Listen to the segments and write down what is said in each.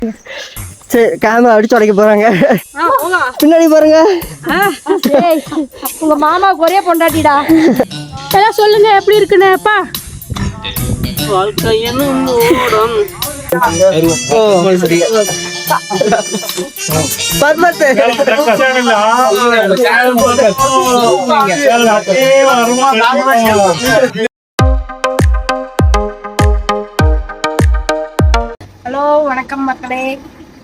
சரி கேமரா அடிச்சு உடைக்க போறாங்க. பின்னாடி பாருங்க. உங்க மாமாவுக்கு ஒரே பொண்டாட்டிடா. எல்லாம் சொல்லுங்க எப்படி இருக்குன்னு. அப்பா ஹலோ வணக்கம் மக்களே.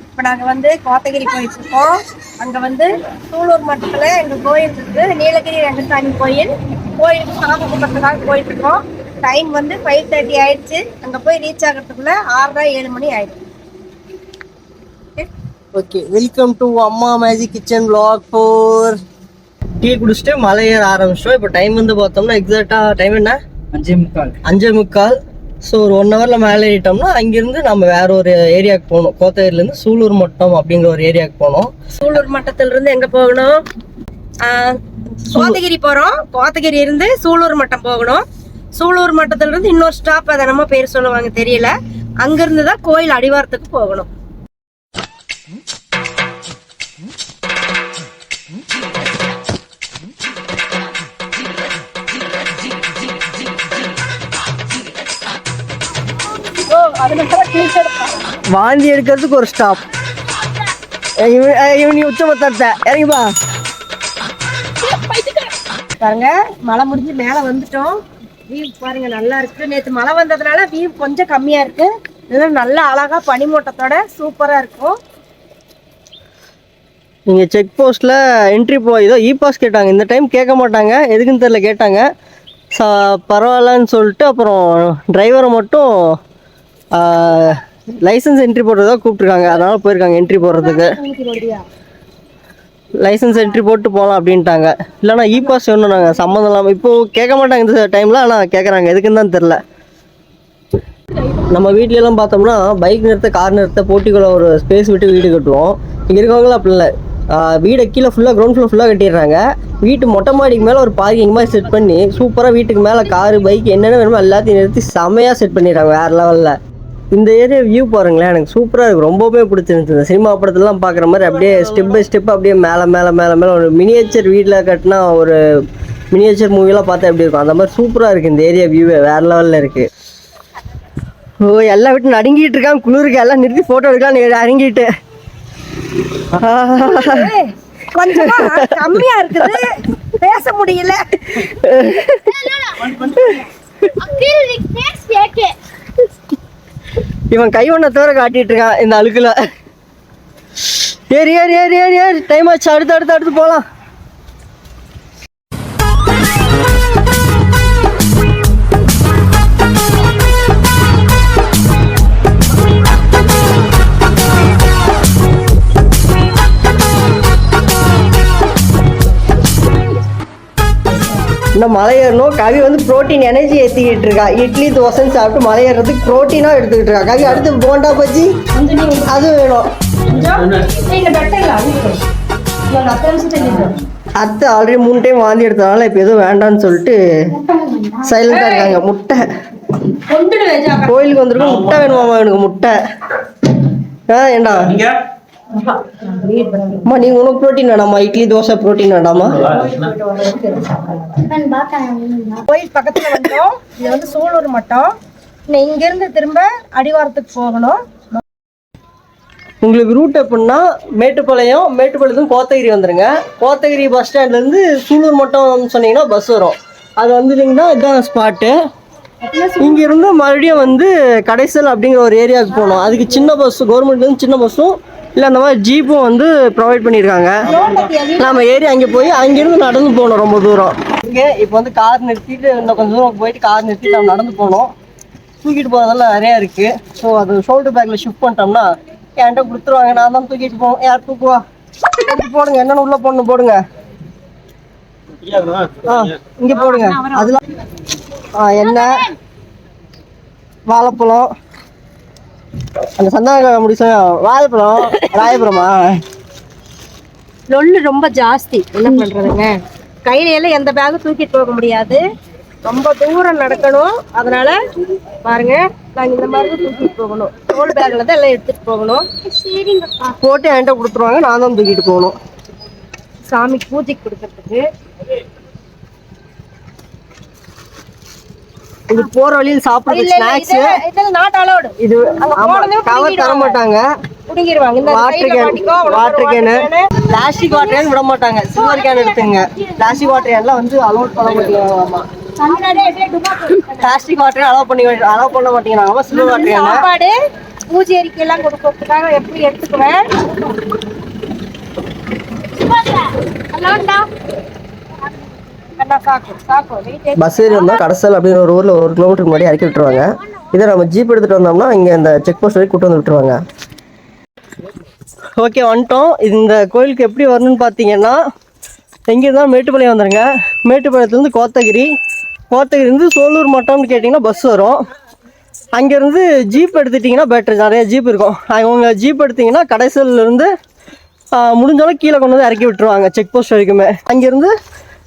இப்போ நாங்கள் வந்து கோத்தகிரி போயிட்டு இருக்கோம். அங்கே வந்து சூலூர் மட்டத்தில் எங்கள் கோயில் இருக்குது, நீலகிரி ரங்கசாமி கோயில். கோயிலுக்கு சாமி கும்பிட்றதுக்காக போயிட்டு இருக்கோம். டைம் வந்து 5:30 ஆயிடுச்சு. அங்கே போய் ரீச் ஆகிறதுக்குள்ள 6-7 மணி ஆயிடுச்சு. ஓகே, வெல்கம் டு அம்மா மேஜிக் கிச்சன் vlog 4. டீ குடிச்சிட்டு மலை ஏற ஆரம்பிச்சிட்டோம். இப்போ டைம் வந்து பார்த்தோம்னா எக்ஸாக்டாக டைம் என்ன? 5:45. ஸோ ஒரு 1 ஹவரில் மேலே ஏறிட்டோம்னா அங்கேருந்து நம்ம வேற ஒரு ஏரியாவுக்கு போகணும். கோத்தகிரிலேருந்து சூலூர் மட்டம் அப்படிங்கிற ஒரு ஏரியாவுக்கு போகணும். சூலூர் மட்டத்திலிருந்து எங்கே போகணும்? கோத்தகிரி போகிறோம். கோத்தகிரி இருந்து சூலூர் மட்டம் போகணும். சூலூர் மட்டத்திலிருந்து இன்னொரு ஸ்டாப், அதை நம்ம பேர் சொல்லுவாங்க தெரியல. அங்கிருந்து தான் கோயில் அடிவாரத்துக்கு போகணும். வாந்தி எடுக்கிறதுக்கு ஒரு ஸ்டாப். நீ உச்சமத்த இறங்கிப்பா பாருங்க, மழை முடிஞ்சு மேலே வந்துட்டோம். வியூ பாருங்க நல்லா இருக்கு. நேற்று மழை வந்ததுனால வியூ கொஞ்சம் கம்மியா இருக்கு. இதெல்லாம் நல்லா அழகா பனிமூட்டத்தோட சூப்பரா இருக்கும். நீங்க செக் போஸ்ட்ல என்ட்ரி இதோ இ பாஸ் கேட்டாங்க. இந்த டைம் கேட்க மாட்டாங்க, எதுக்குன்னு தெரியல கேட்டாங்க. பரவாயில்லன்னு சொல்லிட்டு அப்புறம் டிரைவரை மட்டும் லைசன்ஸ் என்ட்ரி போடுறதா கூப்பிட்டுருக்காங்க. அதனால போயிருக்காங்க என்ட்ரி போடுறதுக்கு. லைசன்ஸ் என்ட்ரி போட்டு போகலாம் அப்படின்ட்டாங்க. இல்லைனா இ பாஸ் வேணும். நாங்கள் சம்மந்தம் இல்லாமல் இப்போது கேட்க மாட்டாங்க இந்த டைமில், ஆனால் கேட்குறாங்க. எதுக்குன்னு தான் தெரில. நம்ம வீட்லலாம் பார்த்தோம்னா பைக் நிறுத்த கார் நிறுத்த போட்டிக்குள்ள ஒரு ஸ்பேஸ் விட்டு வீடு கட்டுவோம். இங்கே இருக்கவங்களாம் அப்படி இல்லை. வீடை கீழே ஃபுல்லாக கிரவுண்ட் ஃப்ளோர் ஃபுல்லாக கட்டிடுறாங்க. வீட்டு மொட்டை மாடிக்கு மேலே ஒரு பார்க்கிங் மாதிரி செட் பண்ணி சூப்பராக வீட்டுக்கு மேலே காரு பைக் என்னென்ன வேணுமோ எல்லாத்தையும் நிறுத்தி செமையாக செட் பண்ணிடுறாங்க வேறு லெவலில். இந்த ஏரியா வியூ பாருங்களேன், எனக்கு சூப்பராக இருக்குது. ரொம்பவே பிடிச்சிருந்துச்சு. இந்த சினிமா படத்துலலாம் பார்க்குற மாதிரி அப்படியே ஸ்டெப் பை ஸ்டெப் அப்படியே மேலே மேலே மேலே மேலே ஒரு மினியேச்சர் வீட்டில் கட்டினா ஒரு மினியேச்சர் மூவிலாம் பார்த்தா எப்படி இருக்கும், அந்த மாதிரி சூப்பராக இருக்குது. இந்த ஏரியா வியூவே வேறு லெவலில் இருக்குது. ஓ, எல்லாம் விட்டு நடுங்கிட்டு இருக்கான். குளிருக்கு எல்லாம் நிறுத்தி ஃபோட்டோ எடுக்கலாம் அடங்கிட்டு. கொஞ்சம் கம்மியா இருக்குது, பேச முடியல. இவன் கை ஒன்ன தவிர காட்டிட்டு இருக்கான் இந்த அழுக்குல. ஏறி ஏறி ஏறி ஏறி ஏறி டைம் ஆச்சு. அடுத்து போகலாம். இன்னும் மலை ஏறணும். கவி வந்து ப்ரோட்டீன் எனர்ஜி ஏற்றிக்கிட்டு இருக்கா. இட்லி தோசைன்னு சாப்பிட்டு மலை ஏறதுக்கு ப்ரோட்டீனாக எடுத்துக்கிட்டு இருக்கா. கவி அடுத்து போண்டா பஜ்ஜி அது வேணும். அத்தை ஆல்ரெடி 3 டைம் வாந்தி எடுத்ததுனால இப்போ எதுவும் வேண்டான்னு சொல்லிட்டு சைலண்டாக இருக்காங்க. முட்டை கோயிலுக்கு வந்துருக்கோம். முட்டை வேணுமாம்மா எனக்கு முட்டை. ஏண்டா அம்மா நீங்க உனக்கு ப்ரோட்டீன் வேணாமா? இட்லி தோசை ப்ரோட்டீன் வேண்டாமா? கோயில் பக்கத்துல வந்தோம். இது வந்து சூலூர் மட்டம். இங்க இருந்து திரும்ப அடிவாரத்துக்கு போகணும். உங்களுக்கு ரூட் எப்படின்னா மேட்டுப்பாளையம் கோத்தகிரி வந்துருங்க. கோத்தகிரி பஸ் ஸ்டாண்ட்லேருந்து சூலூர் மட்டம் சொன்னீங்கன்னா பஸ் வரும். அது வந்துட்டீங்கன்னா இதுதான் ஸ்பாட்டு. இங்கிருந்து மறுபடியும் வந்து கடைசல் அப்படிங்கிற ஒரு ஏரியாவுக்கு போகணும். அதுக்கு சின்ன பஸ் கவர்மெண்ட்லேருந்து சின்ன பஸ்ஸும் இல்லை அந்த மாதிரி ஜீப்பும் வந்து ப்ரொவைட் பண்ணியிருக்காங்க. நம்ம ஏறி அங்கே போய் அங்கேருந்து நடந்து போகணும் ரொம்ப தூரம். இங்கே இப்போ வந்து கார் நிறுத்திட்டு இன்னும் கொஞ்சம் தூரம் போயிட்டு கார் நிறுத்திட்டு நம்ம நடந்து போகணும். தூக்கிட்டு போகிறதெல்லாம் நிறையா இருக்குது. ஸோ அது ஷோல்டர் பேக்கில் ஷிஃப்ட் பண்ணிட்டோம்னா என்கிட்ட கொடுத்துருவாங்க. நான் தான் தூக்கிட்டு போவோம். யார் தூக்குவா? போடுங்க, என்னென்ன உள்ளே போடணும் போடுங்க. இங்கே போடுங்க. அதெல்லாம் எண்ணெய், வாழைப்பழம், அந்த சந்தான முடிச்ச வாழைப்பழம். ராயபுரமா லொல்லு ரொம்ப ஜாஸ்தி. என்ன பண்றதுங்க? கையில எல்லாம் எந்த பேக்கும் தூக்கிட்டு போக முடியாது. ரொம்ப தூரம் நடக்கணும். அதனால பாருங்க, நாங்க இந்த மாதிரி தான் தூக்கிட்டு போகணும். டோல் பேக்ல தான் எல்லாம் எடுத்துட்டு போகணும். போட்டு என்கிட்ட கொடுத்துருவாங்க, நான் தான் தூக்கிட்டு போகணும் சாமிக்கு பூஜைக்கு கொடுக்கறதுக்கு. இது போற வழியில் சாப்பிடுற ஸ்நாக்ஸ். இதெல்லாம் நாட் அலௌட். இது கவர் தர மாட்டாங்க. குடிங்கிடுவாங்க. இந்த water can plastic water can விட மாட்டாங்க. சில்வர் கேன் எடுத்துங்க. பிளாஸ்டிக் வாட்டர் கேன்லாம் வந்து அலோட் பண்ண மாட்டேங்கிறாங்களாமா. பிளாஸ்டிக் வாட்டர் அலோவ் பண்ண மாட்டேங்கிறாங்க. Silver water can. சாப்பாடு பூஜை அறிக்கை எல்லாம் கொடுக்கறதுக்காக எப்படி எடுத்துக்குவேன். பஸ் ஏறி வந்தால் கடைசல் அப்படின்னு ஒரு ஊரில் 1 கிலோமீட்டருக்கு முன்னாடி இறக்கி விட்டுருவாங்க. இதை நம்ம ஜீப் எடுத்துகிட்டு வந்தோம்னா இங்கே இந்த செக் போஸ்ட் வரைக்கும் கூட்டு வந்து விட்டுருவாங்க. ஓகே, வந்துட்டோம். இந்த கோயிலுக்கு எப்படி வரணும்னு பார்த்தீங்கன்னா, எங்கேருந்தாலும் மேட்டுப்பாளையம் வந்துடுங்க. மேட்டுப்பாளையத்துலேருந்து கோத்தகிரிலேருந்து சோலூர் மட்டம்னு கேட்டிங்கன்னா பஸ் வரும். அங்கேருந்து ஜீப் எடுத்துட்டிங்கன்னா பெட்டர். நிறைய ஜீப் இருக்கும். அவங்க ஜீப் எடுத்திங்கன்னா கடைசல்லேருந்து முடிஞ்சாலும் கீழே கொண்டு வந்து இறக்கி விட்டுருவாங்க செக் போஸ்ட் வரைக்குமே. அங்கேருந்து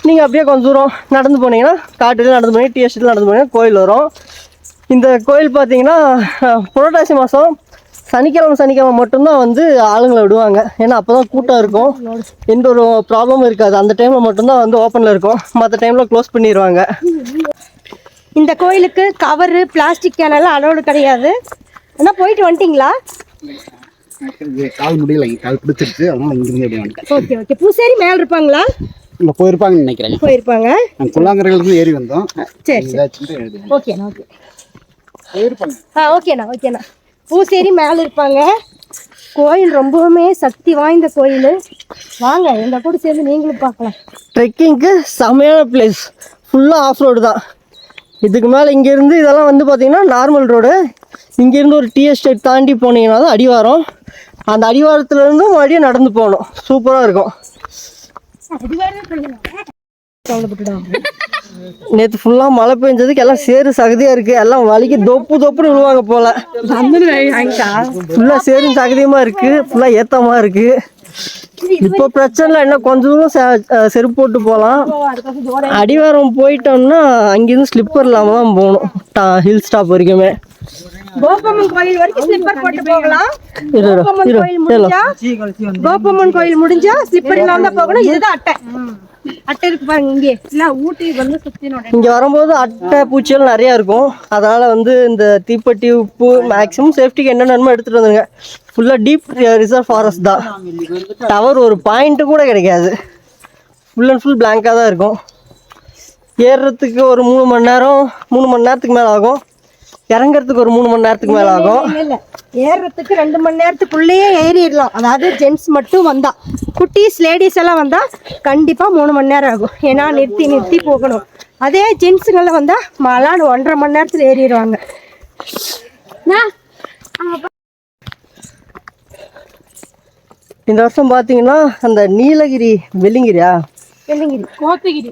நீங்கள் அப்படியே கொஞ்சம் தூரம் நடந்து போனீங்கன்னா, காட்டுல நடந்து போனீங்க, டி எஸ்டேட்டில் நடந்து போனீங்கன்னா கோயில் வரும். இந்த கோயில் பார்த்தீங்கன்னா புரட்டாசி மாதம் சனிக்கிழமை மட்டும்தான் வந்து ஆளுங்களை விடுவாங்க. ஏன்னா அப்போ தான் கூட்டம் இருக்கும், எந்த ஒரு ப்ராப்ளமும் இருக்காது. அந்த டைமில் மட்டும்தான் வந்து ஓப்பனில் இருக்கும், மற்ற டைமில் க்ளோஸ் பண்ணிடுவாங்க. இந்த கோயிலுக்கு கவரு பிளாஸ்டிக் கேன் எல்லாம் அலோடு கிடையாது. ஆனால் போயிட்டு வந்துட்டீங்களா? கால் முடியல, கால் பிடிச்சிருச்சு, அதனால இங்கிருந்து எப்படி வந்துட்டேன். Okay okay. பூசாரி மேலே இருப்பாங்க. இங்கே போயிருப்பாங்கன்னு நினைக்கிறேன். போயிருப்பாங்க. குள்ளாங்கரைகளுக்கு ஏறி வந்தோம். சரி சரி. ஓகேண்ணா ஓகே. ஓகேண்ணா. பூசேரி மேலே இருப்பாங்க. கோயில் ரொம்பவுமே சக்தி வாய்ந்த கோயில். வாங்க, எங்கள் கூட சேர்ந்து நீங்களும் பார்க்கலாம். ட்ரெக்கிங்க்கு செமையான பிளேஸ். ஃபுல்லாக ஆஃப் ரோடு தான். இதுக்கு மேலே இங்கேருந்து இதெல்லாம் வந்து பார்த்திங்கன்னா நார்மல் ரோடு. இங்கேருந்து ஒரு டி எஸ்டேட் தாண்டி போனீங்கன்னா தான் அடிவாரம். அந்த அடிவாரத்துலேருந்து மறுபடியும் நடந்து போகணும். சூப்பராக இருக்கும். நேற்று ஃபுல்லாக மழை பெஞ்சதுக்கு எல்லாம் சேரு சகதியாக இருக்குது. எல்லாம் வலிக்கு தொப்புன்னு விழுவாங்க போல். ஃபுல்லாக சேரும் சகதியமாக இருக்குது, ஃபுல்லாக ஏற்றமாக இருக்குது. இப்போ பிரச்சனை இல்லை, என்ன கொஞ்சம் தூரம் செருப்பு போட்டு போகலாம். அடிவாரம் போயிட்டோம்னா அங்கேருந்து ஸ்லிப்பர் இல்லாமல் தான் போகணும் ஹில் ஸ்டாப் வரைக்குமே. கோபம்மன் கோயில் வரைக்கும் ஸ்லிப்பர் போட்டு போகலாம். கோபம்மன் கோயில் முடிஞ்சா ஸ்லிப்பர் இல்லாம தான் போகணும். இதுதான் அட்டை இருக்கு பாருங்க. இங்கே ஊட்டி வந்து இங்க வரும்போது அட்டை பூச்சிகள் நிறைய இருக்கும். அதனால வந்து இந்த தீப்பெட்டி, உப்பு, மேக்ஸிமம் சேஃப்டிக்கு என்னென்ன எடுத்துட்டு வந்துருங்க. ஃபுல்லா டீப் ரிசர்வ் ஃபாரஸ்ட் தான். டவர் ஒரு பாயிண்ட் கூட கிடைக்காது. ஃபுல் அண்ட் ஃபுல் பிளாங்காக தான் இருக்கும். ஏறுறதுக்கு ஒரு 3 மணி நேரத்துக்கு மேலே ஆகும். இறங்குறதுக்கு ஒரு 3 மணி நேரத்துக்கு மேலே ஆகும். இல்லை, ஏறுறதுக்கு 2 மணி நேரத்துக்குள்ளேயே ஏறிடலாம். அதாவது ஜென்ட்ஸ் மட்டும் வந்தா, குட்டீஸ் லேடிஸ் எல்லாம் வந்தா கண்டிப்பா 3 மணி நேரம் ஆகும். ஏன்னா நிறுத்தி போகணும். அதே ஜென்ட்ஸுங்கெல்லாம் வந்தா மலான்னு 1.5 மணி நேரத்தில் ஏறிடுவாங்க. இந்த வருஷம் பார்த்தீங்கன்னா அந்த நீலகிரி கோத்தகிரி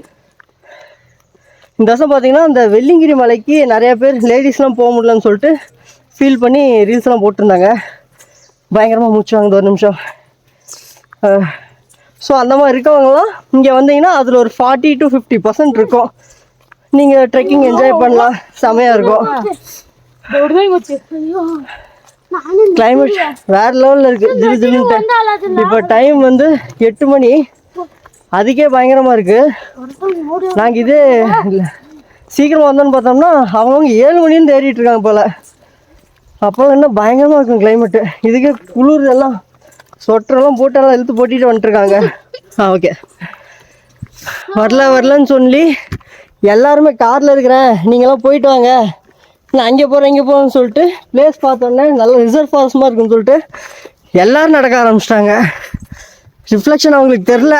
இந்த வருஷம் பார்த்தீங்கன்னா அந்த வெள்ளிங்கிரி மலைக்கு நிறைய பேர் லேடிஸ்லாம் போக முடியலன்னு சொல்லிட்டு ஃபீல் பண்ணி ரீல்ஸ்லாம் போட்டிருந்தாங்க. பயங்கரமாக மூச்சு வாங்குது. 1 நிமிஷம். ஸோ அந்த மாதிரி இருக்கவங்களாம் இங்கே வந்தீங்கன்னா அதில் ஒரு 40 to 50% இருக்கும். நீங்கள் ட்ரெக்கிங் என்ஜாய் பண்ணலாம். செமையாக இருக்கும். கிளைமேட் வேறு லெவலில் இருக்குது. ஜில்லுன்ட்டு. இப்போ டைம் வந்து 8 மணி. அதுக்கே பயங்கரமாக இருக்குது. நாங்கள் இதே சீக்கிரமாக வந்தோன்னு பார்த்தோம்னா அவங்கவுங்க 7 மணின்னு ஏறிட்டு இருக்காங்க போல். அப்போ என்ன பயங்கரமாக இருக்கும் கிளைமேட்டு. இதுக்கே குளிர் எல்லாம் சொட்டரெல்லாம் போட்டு எல்லாம் இழுத்து போட்டிட்டு வந்துட்டுருக்காங்க. ஓகே, வரலன்னு சொல்லி எல்லாருமே காரில் இருக்கிறேன், நீங்களாம் போயிட்டு வாங்க, நான் அங்கே போகிறேன் இங்கே போகிறேன்னு சொல்லிட்டு பிளேஸ் பார்த்தோன்னே நல்ல ரிசர்வ் ஃபாரஸ்ட் மாதிரி இருக்குன்னு சொல்லிட்டு எல்லோரும் நடக்க ஆரம்பிச்சிட்டாங்க. ரிஃப்ளெக்ஷன் அவங்களுக்கு தெரில,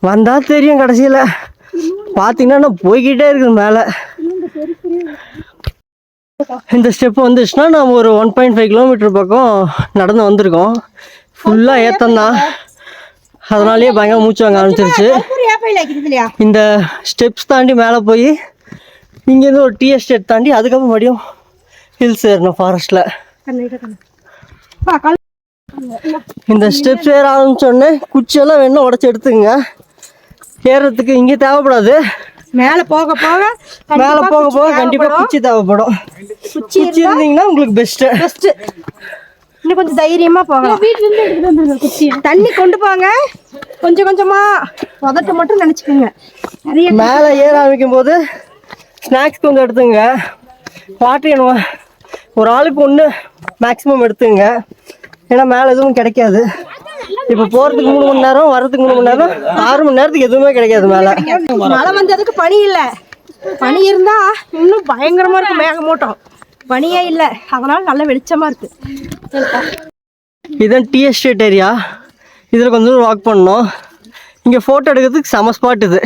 வந்தால் தெரியும். கடைசியில் பார்த்தீங்கன்னா போய்கிட்டே இருக்குது மேலே. இந்த ஸ்டெப் வந்துச்சுன்னா நம்ம ஒரு 1.5 கிலோமீட்டர் பக்கம் நடந்து வந்திருக்கோம். ஃபுல்லாக ஏற்றம்தான். அதனாலேயே பயங்கர மூச்சு வாங்க ஆரம்பிச்சிருச்சு. இந்த ஸ்டெப்ஸ் தாண்டி மேலே போய் இங்கேருந்து ஒரு டி எஸ்டேட் தாண்டி அதுக்கப்புறம் மறுபடியும் ஹில்ஸ் ஏறணும் ஃபாரஸ்ட்டில். இந்த ஸ்டெப்ஸ் ஏற ஆரம்பிச்சோடனே குச்சியெல்லாம் வேணும் உடச்சி எடுத்துங்க. ஏறுறதுக்கு இங்கே தேவைப்படாது, மேல போக போக கண்டிப்பா குச்சி தேவைப்படும். குச்சி இருந்தீங்கன்னா உங்களுக்கு பெஸ்ட். இன்னும் கொஞ்சம் தைரியமா போகலாம். தண்ணி கொண்டு போங்க, கொஞ்சம் கொஞ்சமா உதட்ட மட்டும் நினைச்சுக்கோங்க. மேல ஏற ஆரம்பிக்கும் போது ஸ்நாக்ஸ் கொஞ்சம் எடுத்துங்க. வாட்டர் ஒரு ஆளுக்கு ஒன்று மேக்ஸிமம் எடுத்துங்க. ஏன்னா மேலே எதுவும் கிடைக்காது. இப்போ போகிறதுக்கு 3 மணி நேரம், வர்றதுக்கு 3 மணி நேரம், 6 மணி நேரத்துக்கு எதுவுமே கிடைக்காது மேலே. மழை வந்ததுக்கு பனி இல்லை. பனி இருந்தா இன்னும் பயங்கரமா இருக்கும். மேகமூட்டம், பனியே இல்லை, அதனால நல்ல வெளிச்சமா இருக்கு. இதுதான் டீ எஸ்டேட் ஏரியா. இதில் கொஞ்சம் தூரம் வாக் பண்ணோம். இங்கே ஃபோட்டோ எடுக்கிறதுக்கு செம ஸ்பாட் இது.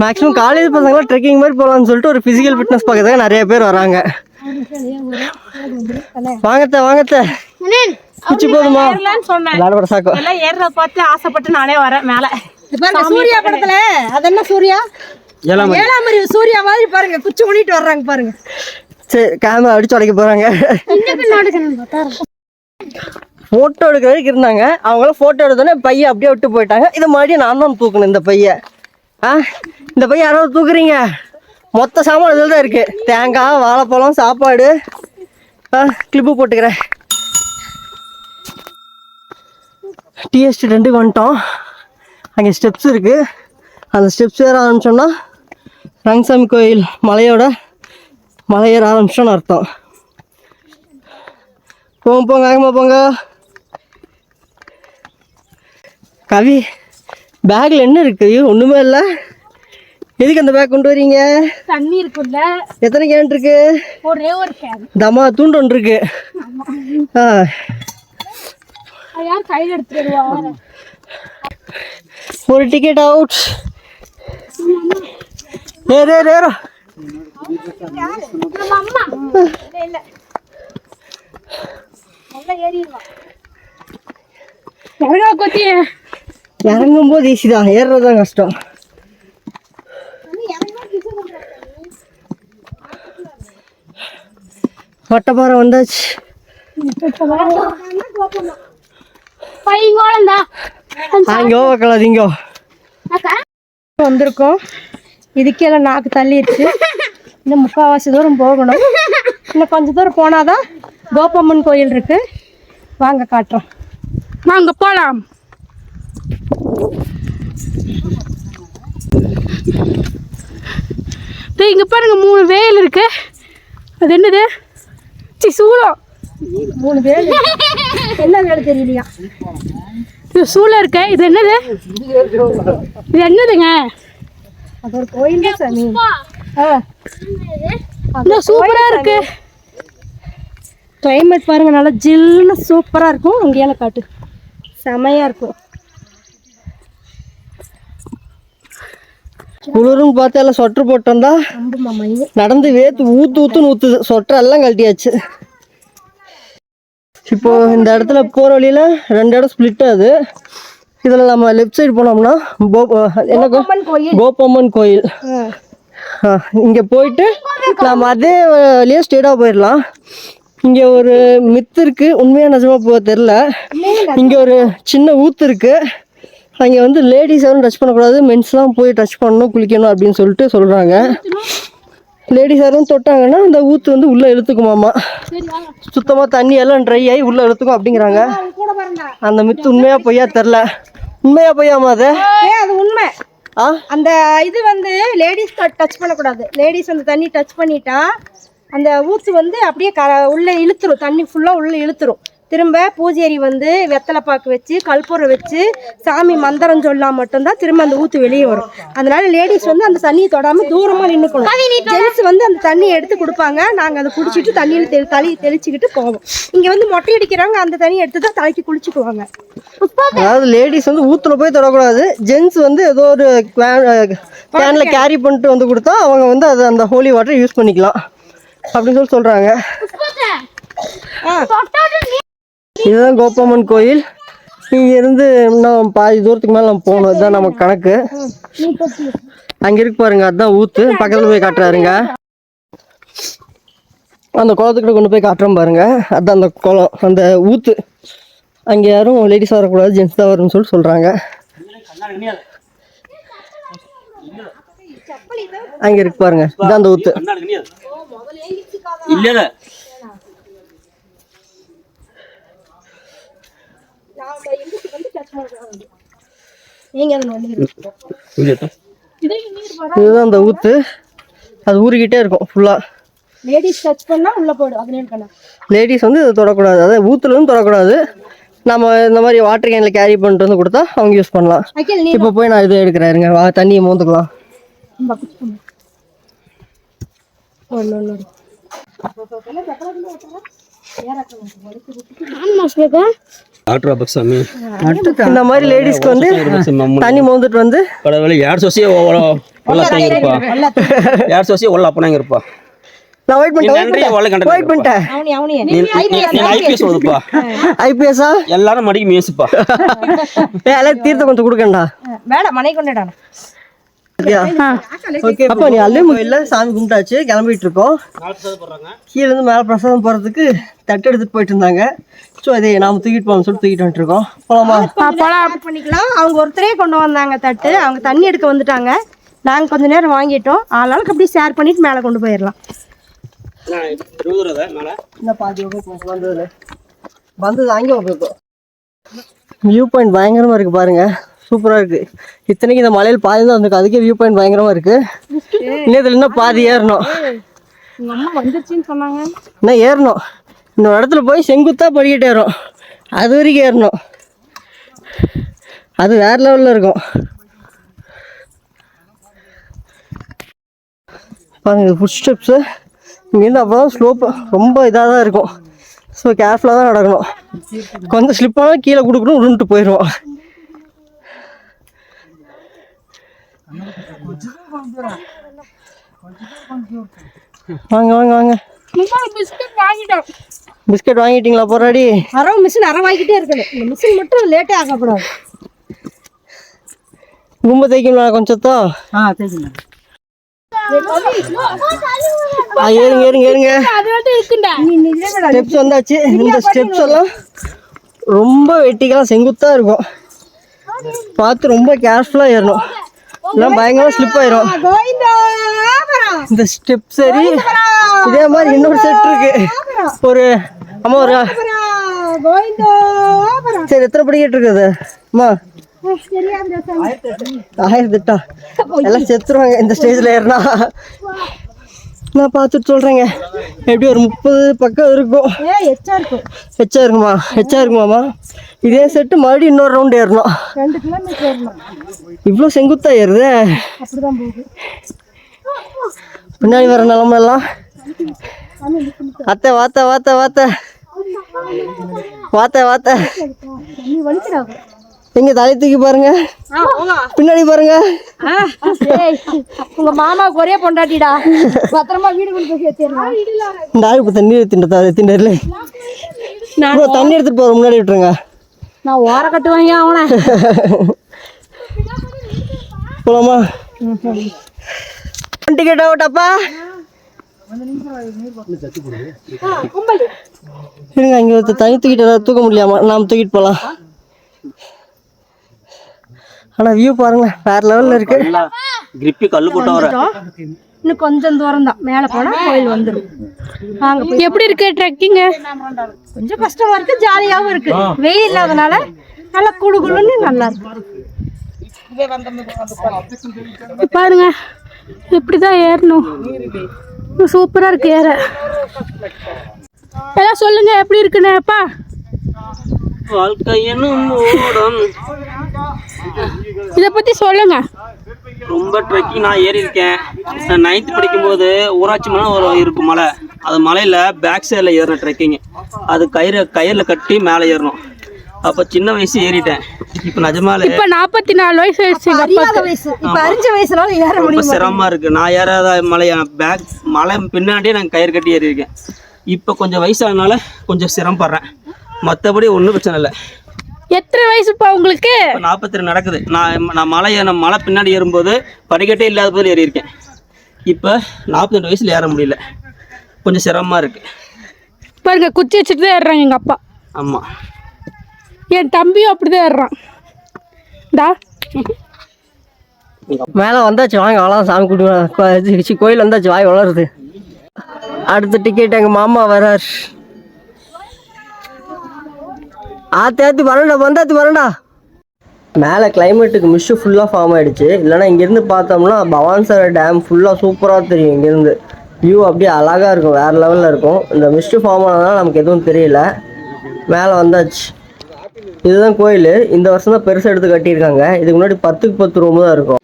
மேக்ஸிமம் காலேஜ் பசங்களாம் ட்ரெக்கிங் மாதிரி போகலான்னு சொல்லிட்டு ஒரு ஃபிசிக்கல் ஃபிட்னஸ் பார்க்கறதுக்கு நிறைய பேர் வராங்க. வாங்கத்த குச்சி போதுமா? ஏறத பார்த்து ஆசைப்பட்டு நானே வரேன் மேல. சூர்யா படத்துல அது என்ன சூர்யா, ஏழாமரி சூர்யா மாதிரி பாருங்க, குச்சி ஊனிட்டு வர்றாங்க பாருங்க. சரி, கேமரா அடிச்சு உடைக்க போறாங்க. போட்டோ எடுக்கிறதுக்கு இருந்தாங்க. அவங்களும் போட்டோ எடுத்தோன்னே பையன் அப்படியே விட்டு போயிட்டாங்க. இதை மறுபடியும் நான் தான் தூக்கணும். இந்த பையன் இந்த பையன் யாராவது தூக்குறீங்க? மொத்த சாமான் இதில் தான் இருக்கு. தேங்காய், வாழைப்பழம், சாப்பாடு. கிளிப்பு போட்டுக்கிறேன். டீ எஸ்டேட் 2 வந்துட்டோம். அங்கே ஸ்டெப்ஸ் இருக்கு. அந்த ஸ்டெப்ஸ் ஏற ஆரம்பிச்சோம்னா ரங்கசாமி கோயில் மலை ஏற ஆரம்பிச்சோன்னு அர்த்தம். போங்க வேகமாக போங்க. கவி, பேக்கில் என்ன இருக்கு? ஒன்றுமே இல்லை. எதுக்கு அந்த பேக் கொண்டு வரீங்க? தண்ணி இருக்குல்ல. எத்தனை கேன் இருக்கு? ஒரே ஒரு கேன். தமா தூண்டு ஒன்று இருக்கு. யார் கையில் எடுத்துருவா? ஒரு டிக்கெட் அவுட். ஏறோ இறங்கும் போது ஈஸி தான், ஏறுறதுதான் கஷ்டம். வட்டப்பாறை வந்தாச்சு. வந்திருக்கோம். இதுக்கெல்லாம் நாக்கு தள்ளிடுச்சு. இன்னும் 3/4 தூரம் போகணும். இன்னும் கொஞ்சம் தூரம் போனாதான் கோபம்மன் கோயில் இருக்கு. வாங்க காட்டுறோம், வாங்க போலாம். இங்க பாருங்க 3 வேல் இருக்கு. அது என்னது? சூளம். 3 வேல். என்ன வேலை தெரியலையா? இது சூளம் இருக்கு. இது என்னது? இது என்னதுங்க? அது ஒரு கோயில் தான் சாமி. சூப்பரா இருக்கு. கிளைமேட் பாருங்க, நல்லா ஜில்லுன்னு சூப்பரா இருக்கும். அங்கேயால காட்டு செமையா இருக்கும். குளிர்னு பார்த்தா எல்லாம் சொட்டர் போட்டு வந்தா நடந்து வேத்து ஊத்துன்னு ஊத்துது. சொட்டர் எல்லாம் கழட்டியாச்சு. இப்போ இந்த இடத்துல போற வழியில 2 இடம் ஸ்பிளிட் ஆகுது. இதுல நம்ம லெஃப்ட் சைடு போனோம்னா கோபம்மன் கோயில். இங்க போயிட்டு நம்ம அதே வழியா ஸ்ட்ரெயிட்டா போயிடலாம். இங்க ஒரு மித்து இருக்கு, உண்மையா நிஜமா போக தெரியல. இங்க ஒரு சின்ன ஊத்து இருக்கு. அங்கே வந்து லேடிஸ் யாரும் டச் பண்ணக்கூடாது, மென்ஸ்லாம் போய் டச் பண்ணணும், குளிக்கணும் அப்படின்னு சொல்லிட்டு சொல்கிறாங்க. லேடிஸ் யாரும் தொட்டாங்கன்னா அந்த ஊற்று வந்து உள்ளே இழுத்துக்குமாமா. சுத்தமாக தண்ணி எல்லாம் ட்ரை ஆகி உள்ளே இழுத்துக்கும் அப்படிங்கிறாங்க. அந்த மித்து உண்மையா பொய்யா தெரில. உண்மையா பொய்யாமா? அது உண்மை. அந்த இது வந்து லேடிஸ் டச் பண்ணக்கூடாது. லேடிஸ் அந்த தண்ணி டச் பண்ணிட்டா அந்த ஊற்று வந்து அப்படியே உள்ளே இழுத்துரும். தண்ணி ஃபுல்லாக உள்ளே இழுத்துரும். திரும்ப பூஜேரி வந்து வெத்தலை பாக்கு வச்சு கற்பூரம் வச்சு சாமி மந்திரம் சொல்லலாம் மட்டும்தான் திரும்ப அந்த ஊற்று வெளியே வரும். அதனால லேடிஸ் வந்து அந்த தண்ணியை தொடாமல் தூரமாக நின்றுக்கணும். ஜென்ஸ் வந்து அந்த தண்ணியை எடுத்து கொடுப்பாங்க. நாங்கள் அதை குடிச்சிட்டு தண்ணியில் தெளிச்சுக்கிட்டு போவோம். இங்கே வந்து மொட்டை அடிக்கிறாங்க, அந்த தண்ணியை எடுத்து தான் தலைக்கு குளிச்சுக்குவாங்க. அதாவது லேடிஸ் வந்து ஊத்துல போய் தொடக்கூடாது. ஜென்ஸ் வந்து ஏதோ ஒரு கேன்ல கேரி பண்ணிட்டு வந்து கொடுத்தா அவங்க வந்து அதை அந்த ஹோலி வாட்டர் யூஸ் பண்ணிக்கலாம் அப்படின்னு சொல்றாங்க. இதுதான் கோபம்மன் கோயில். இங்க இருந்து இன்னும் பாதி தூரத்துக்கு மேல நம்ம போகணும். இதுதான் நம்ம கணக்கு. அங்க இருக்கு பாருங்க, அதுதான் ஊத்து. பக்கத்துல போய் காட்டுறாருங்க. அந்த குளத்துக்கிட்ட கொண்டு போய் காட்டுறோம் பாருங்க. அதுதான் அந்த குளம், அந்த ஊத்து. அங்க யாரும் லேடிஸ் வரக்கூடாது, ஜென்ஸ் தான் வரும்னு சொல்றாங்க. அங்கே இருக்கு பாருங்க, இதுதான் அந்த ஊத்து. இல்ல இதுதான் அந்த ஊத்து. அது ஊறிக்கிட்டே இருக்கும் ஃபுல்லா. லேடிஸ் டச் பண்ணா உள்ள போய்டும். அது என்ன லேடிஸ் வந்து இதை தொடக்கூடாது, அதாவது ஊத்துல இருந்து தொடக்கூடாது. நம்ம இந்த மாதிரி வாட்டர் கேனில் கேரி பண்ணிட்டு வந்து கொடுத்தா அவங்க யூஸ் பண்ணலாம். இப்போ போய் நான் இது எடுக்கிறேன், தண்ணியை மோந்துக்கலாம். இந்த மாதிரி லேடிஸ்க்கு வந்து தண்ணி மோந்துட்டு வந்து நான் வெயிட் பண்ணிட்டேன். ஐபிஎஸ்ஸா எல்லாரும் மடிக்கு மேசுப்பா. எல்லாம் தீர்த்த கொஞ்சம் கொடுக்கண்டா. வேணாம், மனை கொண்டுடானே. ஓகே, அப்போ நீ அல்லே கோயில்ல சாமி கும்பிட்டாச்சு, கிளம்பிட்டு இருக்கோம். கீழே இருந்து மேலே பிரசாதம் போறதுக்கு தட்டு எடுத்துட்டு போயிட்டு இருந்தாங்க. ஸோ அதே நாம தூக்கிட்டு போகணும்னு சொல்லிட்டு தூக்கிட்டு வந்துட்டு இருக்கோம். போலாமா? பண்ணிக்கலாம். அவங்க ஒருத்தரே கொண்டு வந்தாங்க தட்டு. அவங்க தண்ணி எடுக்க வந்துட்டாங்க. நாங்க கொஞ்ச நேரம் வாங்கிட்டோம். ஆளாளுக்கு அப்படியே ஷேர் பண்ணிட்டு மேலே கொண்டு போயிடலாம். வந்தது அங்கே போயிருக்கோம். வியூ பாயிண்ட் பயங்கரமா இருக்கு பாருங்க, சூப்பரா இருக்கு. இத்தனைக்கு இந்த மலையில் பாதி தான் வந்திருக்கு, அதுக்கே வியூ பாயிண்ட் பயங்கரமா இருக்கு. இன்னும் இன்னும் பாதி ஏறணும். எங்க அம்மா வந்துருச்சுன்னு சொன்னாங்க. இன்னும் ஏறணும். இன்னொரு இடத்துல போய் செங்குத்தா படிக்கிட்டு ஏறும், அது வரைக்கும் ஏறணும். அது வேற லெவல்ல இருக்கும் பாருங்க. ஃபுட் ஸ்டெப்ஸு இங்கேருந்து அப்போ தான் ஸ்லோப்பு ரொம்ப இதாக தான் இருக்கும். ஸோ கேர்ஃபுல்லாக தான் நடக்கணும். கொஞ்சம் ஸ்லிப்பானால் கீழே கொடுக்கணும், உருண்டுட்டு போயிடுவோம். வாங்க வாங்க வாங்க. பிஸ்கட் வாங்கிட்டீங்களா? போராடி அரை மிஷின் அரை வாங்கிட்டே இருக்கணும். இந்த மிஷின் மட்டும் லேட்டே ஆகக்கூடாது. கும்ப தைக்கணும்னா கொஞ்சத்தோ ஏறுங்க ஏறுங்க ஏறுங்க. ஸ்டெப்ஸ் வந்தாச்சு. இந்த ஸ்டெப்ஸ் எல்லாம் ரொம்ப வெட்டிக்கலாம் செங்குத்தா இருக்கும். பார்த்து ரொம்ப கேர்ஃபுல்லாக ஏறணும், எல்லாம் பயங்கரமாக ஸ்லிப் ஆயிரும். இந்த ஸ்டெப் சரி. இதே மாதிரி இன்னொரு செட் இருக்கு. ஒரு அம்மா ஒரு சரி எத்தனை படிக்கிட்டு இருக்குது அம்மா? 1008 எல்லாம் செத்துருவாங்க இந்த ஸ்டேஜில் ஏறினா. நான் பார்த்துட்டு சொல்கிறேங்க, எப்படி ஒரு 30 பக்கம் இருக்கும். எச்சா இருக்குமா? எச்சா இருக்குமாம்மா? இதே செட்டு மறுபடியும் இன்னொரு ரவுண்ட் ஏறணும். 2 கிலோமீட்டர் ஏறணும். இவ்வளோ செங்குத்தா ஏறுது. அப்படிதான் போகுது. பின்னாடி வர நிலமெல்லாம் அத்தை வாத்த வாத்த வாத்த வாத்த வாத்த. எங்க தலை தூக்கி பாருங்க, பின்னாடி பாருங்க. உங்க மாமாவுக்கு ஒரே பொண்டாட்டிடா. பத்திரமா வீடு கொண்டு போய் சேர்த்திடலாம். இந்த ஆளுக்கு தண்ணி திண்டர்ல தண்ணி எடுத்துட்டு போற முன்னாடி விட்டுருங்க. நான் ஓர கட்டுவாங்க அவனை. போலாமா? டிக்கெட் அவுட்டாப்பா. இருங்க, இங்க தண்ணி தூக்கிட்டு தூக்க முடியாமா? நாம தூக்கிட்டு போலாம். ஆனா வியூ பாருங்க, வேற லெவல்ல இருக்கு. கிரிப்பி கல்லு போட்டு வர இன்னும் கொஞ்சம் தூரம் தான், மேல போனா கோயில் வந்துடும். எப்படி இருக்கு ட்ரெக்கிங்? கொஞ்சம் கஷ்டமா இருக்கு, ஜாலியாவும் இருக்கு. வெயில் இல்லாதனால நல்லா குளு குளுன்னு நல்லா இருக்கு. பாருங்க இப்படிதான் ஏறணும். சூப்பரா இருக்கு ஏற. எல்லாம் சொல்லுங்க எப்படி இருக்குன்னு. அப்பா இத பத்தி சொல்லுங்க. ரொம்ப ட்ரெக்கிங் நான் ஏறி இருக்கேன். நான் 9th படிக்கும் போது ஊராட்சி மலை ஒரு இருக்கும் மலை, அது மலையில பேக் சைடில் ஏறின ட்ரெக்கிங். அது கயிறில் கட்டி மேலே ஏறணும். அப்போ சின்ன வயசு ஏறிட்டேன். இப்போ நிஜமாலே இப்போ 44 வயசு ஆயிடுச்சு. இப்போ அரிஞ்ச வயசுனால ஏற முடியும். சிரமமா இருக்கு. நான் ஏறாத மலை பின்னாடியே நான் கயிறு கட்டி ஏறி இருக்கேன். இப்போ கொஞ்சம் வயசானதுனால கொஞ்சம் சிரமப்படுறேன், மற்றபடி ஒன்றும் பிரச்சனை இல்லை. எத்தனை வயசுப்பா உங்களுக்கு? 42 நடக்குது. நான் மலை பின்னாடி ஏறும்போது படிக்கட்டே இல்லாத போது ஏறி இருக்கேன். இப்போ 42 வயசுல ஏற முடியல, கொஞ்சம் சிரமமா இருக்கு. பாருங்க குச்சி வச்சுட்டு தான் ஏறுறாங்க எங்க அப்பா. ஆமா, என் தம்பியும் அப்படிதான் ஏறுறான். மேலே வந்தாச்சு வாங்க அவ்வளோ சாமி கூட்டி கோயில் வந்தாச்சு வாய் வளருது. அடுத்த டிக்கெட் எங்கள் மாமா வரார். ஆத்தி வரண்டா. மேலே கிளைமேட்டுக்கு மிஸ்ட்டு ஃபுல்லாக ஃபார்ம் ஆகிடுச்சு. இல்லைனா இங்கேருந்து பார்த்தோம்னா பவான்சர் டேம் ஃபுல்லாக சூப்பராக தெரியும். இங்கேருந்து வியூ அப்படியே அழகாக இருக்கும், வேறு லெவலில் இருக்கும். இந்த மிஸ்ட்டு ஃபார்ம் ஆனதுனால நமக்கு எதுவும் தெரியல. மேலே வந்தாச்சு. இதுதான் கோயில். இந்த வருஷம் தான் பெருசாக எடுத்து கட்டியிருக்காங்க. இதுக்கு முன்னாடி 10க்கு 10 ரூம் தான் இருக்கும்.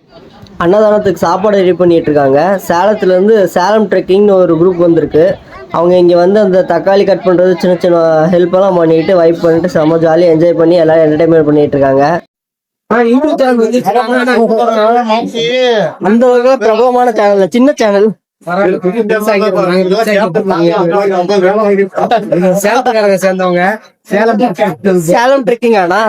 அன்னதானத்துக்கு சாப்பாடு ரெடி பண்ணிகிட்டு இருக்காங்க. சேலத்துலேருந்து சேலம் ட்ரெக்கிங்னு ஒரு குரூப் வந்திருக்கு. அவங்க இங்கே வந்து அந்த தக்காளி கட் பண்ணுறது சின்ன சின்ன ஹெல்ப்பெல்லாம் பண்ணிட்டு வைப் பண்ணிட்டு செம்ம ஜாலியாக என்ஜாய் பண்ணி எல்லோரும் என்டர்டைன்மெண்ட் பண்ணிட்டு இருக்காங்க. அந்த வகையில் பிரபலமான சேனல், சின்ன சேனல். சேலத்துக்காரங்க சேர்ந்தவங்க. சேலம் ட்ரெக்கிங் ஆனா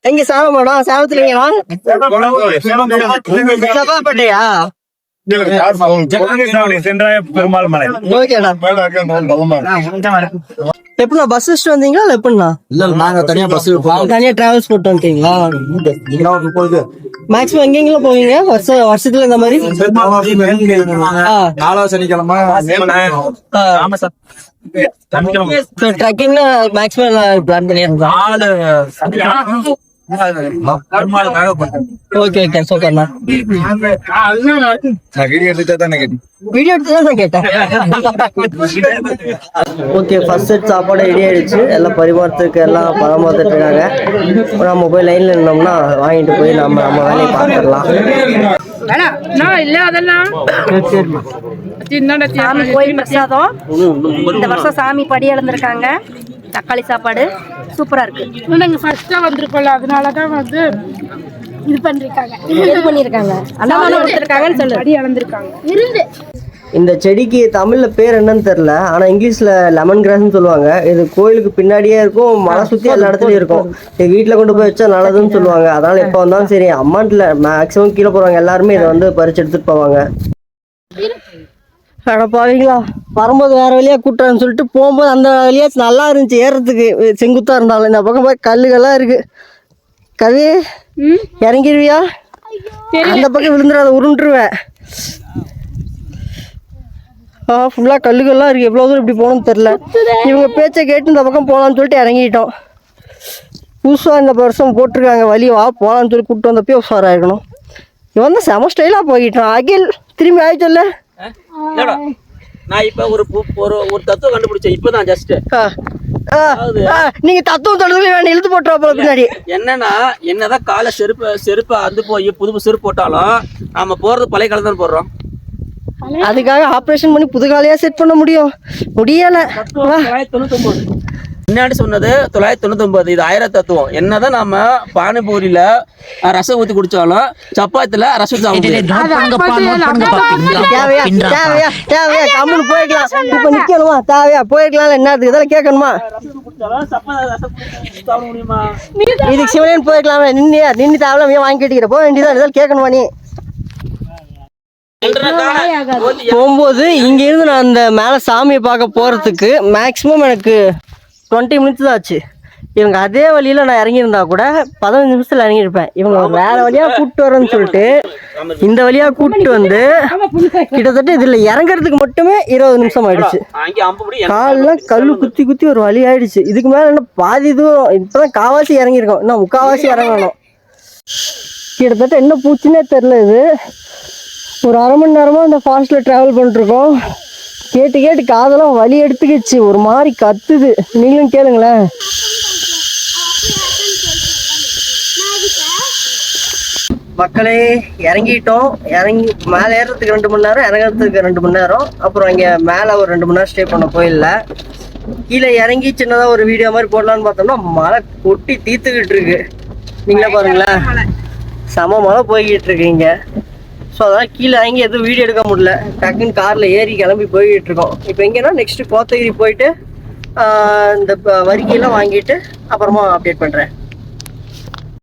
எங்க சேலமாடா? சேலத்துலயா? செவ்வாப்பேட்டையா? பெருமாள் மலை. எப்படிண்ணா பஸ் வச்சுட்டு வந்தீங்களா இல்ல எப்படிண்ணா? இல்ல நாங்க தனியா பஸ் தனியா டிராவல்ஸ் போட்டு வந்துட்டீங்களா? மேக்ஸிமம் எங்கெங்கெல்லாம் போவீங்க வருஷத்துல இந்த மாதிரி? 4வது சனிக்கிழமை ட்ரெக்கிங்ல மேக்ஸிமம் பிளான் பண்ணிருந்தோம். ஓகே சூப்பர்ண்ணா. வீடியோ எடுத்துட்டு தான் கேட்டேன். ஓகே, ஃபர்ஸ்ட் செட் சாப்பாடு ரெடி ஆயிடுச்சு. எல்லாம் பரிமாறத்துக்கு எல்லாம் பழம் பார்த்துட்டு இருக்காங்க. நம்ம போய் லைன்ல இருந்தோம்னா வாங்கிட்டு போய் நம்ம வேலையை பார்த்துடலாம். சாமி கோயில் பிரசாதம். இந்த வருஷம் சாமி படி இழந்திருக்காங்க. தக்காளி சாப்பாடு சூப்பரா இருக்கு. நாங்க ஃபர்ஸ்டா வந்திருக்கோம்ல, அதனாலதான் வந்து இது பண்ணிருக்காங்க. அன்னதானம் கொடுத்திருக்காங்கன்னு சொல்லு. படி இழந்திருக்காங்க. இந்த செடிக்கு தமிழ்ல பேர் என்னன்னு தெரியல, ஆனா இங்கிலீஷ்ல லெமன் கிராஸ்ன்னு சொல்லுவாங்க. இது கோயிலுக்கு பின்னாடியே இருக்கும், மலை சுத்தி எல்லா இடத்துலயும் இருக்கும். இது வீட்டுல கொண்டு போய் வச்சா நல்லதுன்னு சொல்லுவாங்க. அதனால எப்ப வந்தாலும் சரி அம்மாண்ட்ல மேக்சிமம் கீழே போறவங்க எல்லாருமே இதை வந்து பறிச்சு எடுத்துட்டு போவாங்க. பாவீங்களா, வரும்போது வேற வழியா கூட்டுறான்னு சொல்லிட்டு போகும்போது அந்த வழியா நல்லா இருந்துச்சு ஏறதுக்கு, செங்குத்தா இருந்தாலும். இந்த பக்கம் போய் கல்லுகள்லாம் இருக்கு. கவி இறங்கிடுவியா? அந்த பக்கம் விழுந்துடாத, உருண்டுருவேன். ஃபுல்லாக கல்லுகள்லாம் இருக்குது. எவ்வளோ தூரம் இப்படி போகணும்னு தெரில. இவங்க பேச்சை கேட்டு இந்த பக்கம் போகலான்னு சொல்லிட்டு இறங்கிட்டோம். புதுசாக இந்த வருஷம் போட்டிருக்காங்க வழி, வா போகலான்னு சொல்லி கூப்பிட்டு வந்தப்போ உஷாராயிருக்கணும். இவன் தான் செம ஸ்டைலாக போய்கிட்டான். அகில் திரும்பி ஆயிடுச்சல்ல. நான் இப்ப ஒரு தத்துவம் கண்டுபிடிச்சேன் இப்பதான் ஜஸ்ட். நீங்க தத்துவம் தொடர்ந்து வேணும், இழுத்து போட்டுருவா பின்னாடி. என்னன்னா என்னதான் காலை செருப்பு அந்து போய் புது செருப்பு போட்டாலும் நாம போறது பழைய காலம் தான் போடுறோம். அதுக்காக ஆப்ரேஷன் பண்ணி புது காலையா செட் பண்ண முடியல. 999 முன்னாடி சொன்னது 999. இது 1000 தத்துவம். என்னதான் நாம பானிபூரியில ரசம் ஊத்தி குடிச்சாலும் சப்பாத்தில ரசம் போய்க்கலாம். இப்ப நிக்கணுமா? தேவையா போயிருக்கலாம். என்னதுக்கு இதெல்லாம் கேட்கணுமா? இதுக்கு சிவனேன்னு போயிருக்கலாம். நின்று தேவையில்ல வாங்கி கேட்டுக்கிற போக வேண்டியதான். இதெல்லாம் கேட்கணுமா? நீ போகும்போது இங்க இருந்து நான் அந்த மேல சாமியை பார்க்க போறதுக்கு மேக்சிமம் எனக்கு 20 மினிட்ஸ் தான் ஆச்சு. இவங்க அதே வழியில நான் இறங்கியிருந்தா கூட 15 நிமிஷத்துல இறங்கியிருப்பேன். இவங்க வேற வழியா கூப்பிட்டு வரேன்னு சொல்லிட்டு இந்த வழியா கூப்பிட்டு வந்து கிட்டத்தட்ட இதுல இறங்குறதுக்கு மட்டுமே 20 நிமிஷம் ஆயிடுச்சு. கால்லாம் கல்லு குத்தி குத்தி ஒரு வழி ஆயிடுச்சு. இதுக்கு மேல என்ன பாதி தூரம். இப்பதான் காவாசி இறங்கியிருக்கோம், இன்னும் முக்காவாசி இறங்கணும். கிட்டத்தட்ட என்ன பூச்சுன்னே தெரியல. இது ஒரு அரை மணி நேரமா இந்த ஃபாஸ்ட்ல டிராவல் பண்ணிருக்கோம். கேட்டு கேட்டு காதெல்லாம் வலி எடுத்துக்கிச்சு, ஒரு மாதிரி கத்துது. நீங்களும் கேளுங்களேன். மக்களே இறங்கிட்டோம். இறங்கி மேலே ஏறுறதுக்கு 2 மணி நேரம், இறங்குறதுக்கு 2 மணி நேரம். அப்புறம் இங்கே மேலே ஒரு 2 மணி நேரம் ஸ்டே பண்ண கோயிலில். கீழே இறங்கி சின்னதாக ஒரு வீடியோ மாதிரி போடலான்னு பார்த்தோம்னா மழை கொட்டி தீர்த்துக்கிட்டு இருக்கு. நீங்களே பாருங்களேன், செம மழை போய்கிட்டு இருக்கு இங்கே. ஸோ அதெல்லாம் கீழே இறங்கி எதுவும் வீடியோ எடுக்க முடியல. டக்குன்னு காரில் ஏறி கிளம்பி போய்கிட்டு இருக்கோம். இப்போ எங்கன்னா நெக்ஸ்ட்டு கோத்தகிரி போயிட்டு இந்த வரிக்கையெல்லாம் வாங்கிட்டு அப்புறமா அப்டேட் பண்ணுறேன்.